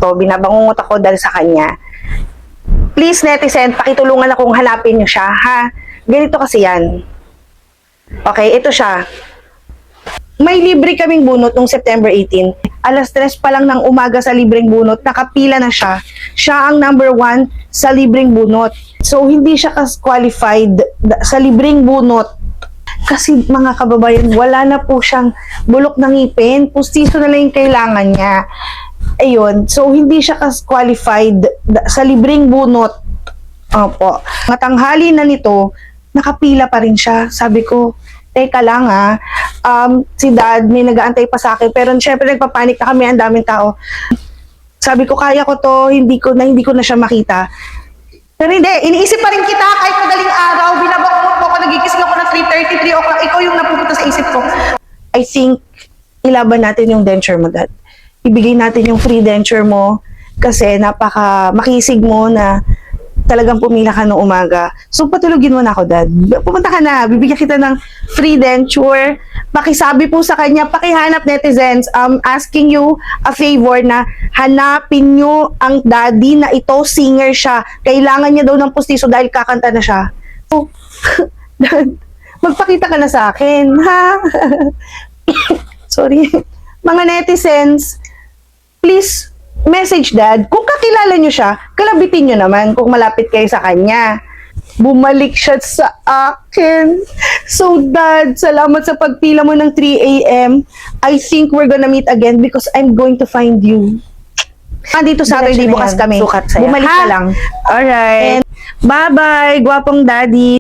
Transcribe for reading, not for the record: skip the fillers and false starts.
to, binabangungot ako dahil sa kanya. Please, netizen, pakitulungan akong hanapin niyo siya, ha? Ganito kasi yan. Okay, ito siya. May libre kaming bunot nung September 18. Alas 3 pa lang ng umaga sa libreng bunot, nakapila na siya. Siya ang number 1 sa libreng bunot. So, hindi siya qualified sa libreng bunot. Kasi mga kababayan, wala na po siyang bulok ng ngipin. Pustiso na lang yung kailangan niya. Ayun. So, hindi siya qualified sa libreng bunot. Opo. Matanghali na nito, nakapila pa rin siya. Sabi ko, teka lang si dad may nag-aantay pa sa akin, pero syempre nagpapanik na kami, ang daming tao. Sabi ko, kaya ko to, hindi ko na siya makita. Pero hindi, iniisip pa rin kita kahit madaling araw, binabangungot mo ako, nagigising ako ng 3:30, 3 o'clock, ikaw yung napupunta sa isip ko. I think, ilaban natin yung denture mo, dad. Ibigay natin yung free denture mo kasi makisig mo na talagang pumila ka noong umaga. So, patulogin mo na ako, dad. Pumunta ka na. Bibigyan kita ng free denture. Pakisabi po sa kanya, pakihanap, netizens. Asking you a favor na hanapin nyo ang daddy na ito, singer siya. Kailangan niya daw ng pustiso dahil kakanta na siya. So, dad, magpakita ka na sa akin, ha? Sorry. Mga netizens, please, message dad. Kung kakilala nyo siya, kalabitin nyo naman kung malapit kayo sa kanya. Bumalik siya sa akin. So dad, salamat sa pagpila mo ng 3 a.m. I think we're gonna meet again because I'm going to find you. Dito Saturday bukas kami. Sukat sa'yo. Bumalik ka lang. Alright. Bye-bye, gwapong daddy.